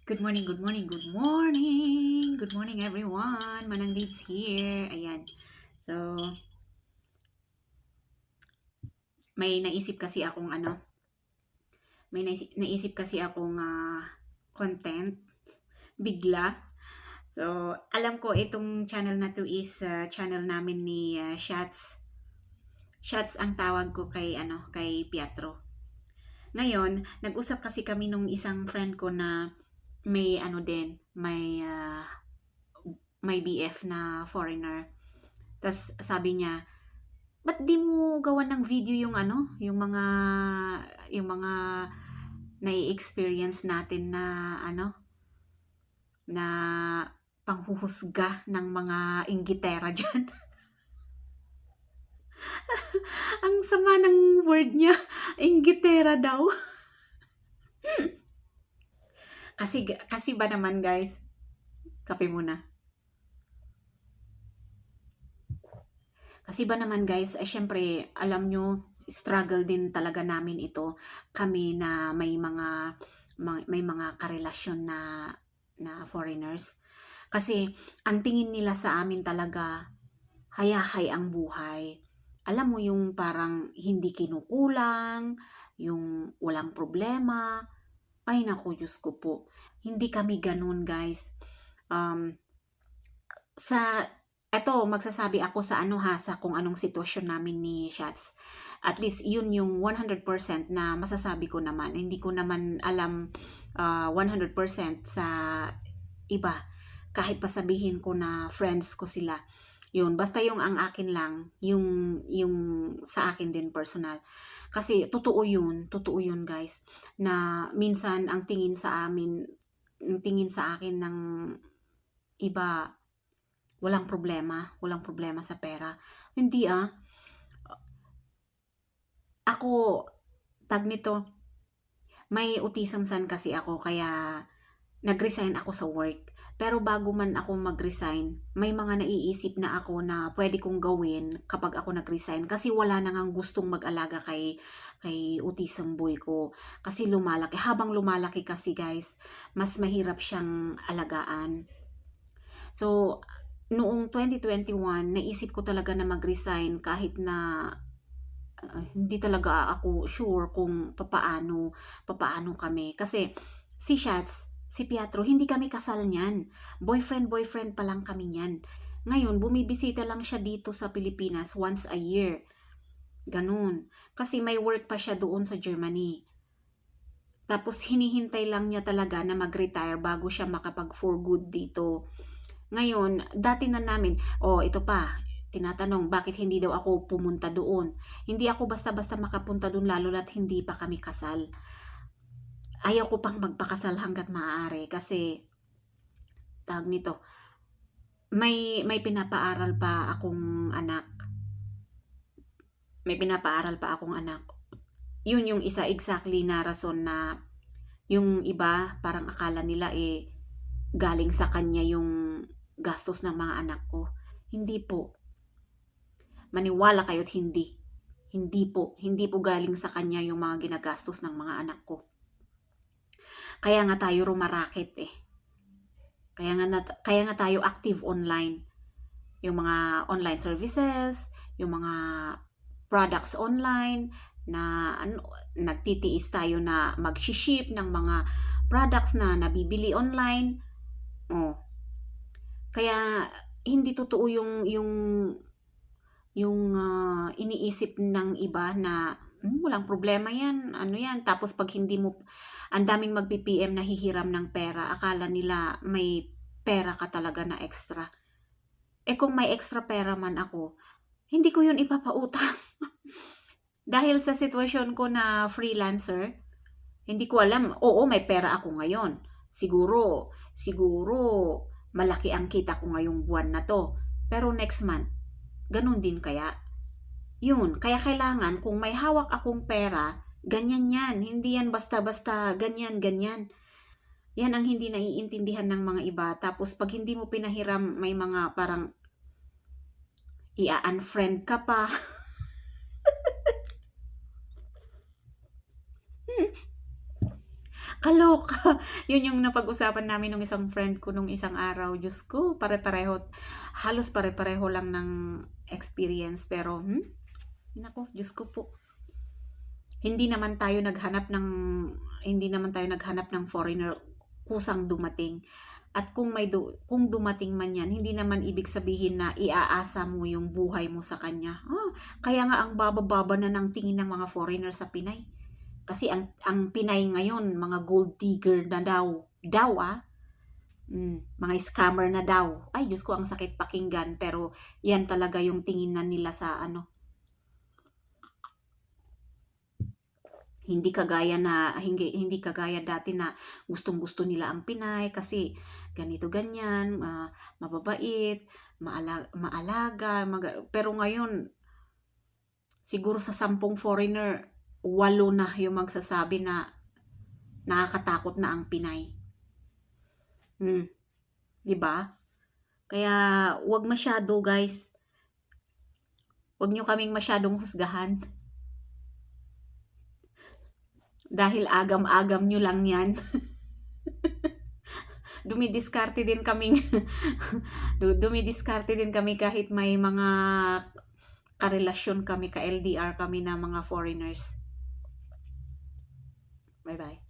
Good morning, good morning, good morning. Good morning everyone. Manang Leads here. Ayan. So, may naisip kasi akong naisip kasi akong content bigla. So, alam ko itong channel na to is channel namin ni Shots. Shots ang tawag ko kay Pietro. Ngayon, nag-usap kasi kami nung isang friend ko na may may BF na foreigner. Tas sabi niya, ba't di mo gawan ng video yung mga nai-experience natin na panghuhusga ng mga inggitera dyan. Ang sama ng word niya, inggitera daw. kasi ba naman guys, kape muna. Kasi ba naman guys, syempre, alam nyo, struggle din talaga namin ito. Kami na may mga karelasyon na foreigners. Kasi ang tingin nila sa amin talaga, hayahay ang buhay. Alam mo yung parang hindi kinukulang, yung walang problema. Ay naku, Diyos ko po. Hindi kami ganun guys. Um, sa magsasabi ako sa sa kung anong sitwasyon namin ni Shots. At least yun yung 100% na masasabi ko naman. Hindi ko naman alam 100% sa iba. Kahit pa sabihin ko na friends ko sila. Yun, basta yung ang akin lang, yung sa akin din personal. Kasi totoo yun guys, na minsan ang tingin sa akin ng iba, walang problema sa pera. Hindi ako, may autism kasi ako, kaya nag-resign ako sa work. Pero bago man ako mag-resign, may mga naiisip na ako na pwede kong gawin kapag ako nag-resign. Kasi wala na ngang gustong mag-alaga kay autism boy ko. Kasi habang lumalaki kasi guys, mas mahirap siyang alagaan. So, noong 2021, naisip ko talaga na mag-resign kahit na hindi talaga ako sure kung papaano kami. Kasi si Pietro, hindi kami kasal niyan. Boyfriend pa lang kami niyan. Ngayon, bumibisita lang siya dito sa Pilipinas once a year. Ganun. Kasi may work pa siya doon sa Germany. Tapos hinihintay lang niya talaga na mag-retire bago siya makapag for good dito. Ngayon, dati na namin, ito pa, tinatanong, bakit hindi daw ako pumunta doon? Hindi ako basta-basta makapunta doon, lalo na't hindi pa kami kasal. Ayaw ko pang magpakasal hanggat maaari kasi, tawag nito, may pinapaaral pa akong anak. Yun yung isa exactly na rason na yung iba parang akala nila galing sa kanya yung gastos ng mga anak ko. Hindi po. Maniwala kayo't hindi. Hindi po galing sa kanya yung mga ginagastos ng mga anak ko. Kaya nga tayo rumaraket eh. Kaya nga tayo active online. Yung mga online services, yung mga products online, na nagtitiis tayo na mag-ship ng mga products na nabibili online. Kaya hindi totoo yung iniisip ng iba na walang problema yan, tapos pag hindi mo, ang daming magpi-PM na hihiram ng pera, akala nila may pera ka talaga na extra. Kung may extra pera man ako, hindi ko yun ipapautang. Dahil sa sitwasyon ko na freelancer, hindi ko alam, may pera ako ngayon. Siguro, malaki ang kita ko ngayong buwan na to. Pero next month, ganun din kaya. Yun, kaya kailangan kung may hawak akong pera, ganyan yan. Hindi yan basta-basta ganyan. Yan ang hindi naiintindihan ng mga iba. Tapos pag hindi mo pinahiram, may mga parang i-unfriend ka pa. Kaloka. Yun yung napag-usapan namin nung isang friend ko nung isang araw. Diyos ko, pare-pareho. Halos pare-pareho lang ng experience. Pero, nako, Diyos ko po. Hindi naman tayo naghanap ng foreigner kusang dumating. At kung dumating man yan, hindi naman ibig sabihin na iaasa mo yung buhay mo sa kanya. Kaya nga ang baba-baba na ng tingin ng mga foreigner sa Pinay. Kasi ang Pinay ngayon, mga gold digger na daw. Mga scammer na daw. Ay, Diyos ko, ang sakit pakinggan. Pero yan talaga yung tingin na nila sa ano. Hindi kagaya dati na gustong-gusto nila ang Pinay kasi ganito ganyan, mababait, maalaga, pero ngayon siguro sa 10 foreigner, 8 na yung magsasabi na nakakatakot na ang Pinay. 'Di ba? Kaya wag masyado, guys. Wag nyo kaming masyadong husgahan. Dahil agam-agam nyo lang yan. dumidiskarte din kami kahit may mga karelasyon kami, ka-LDR kami na mga foreigners. Bye-bye.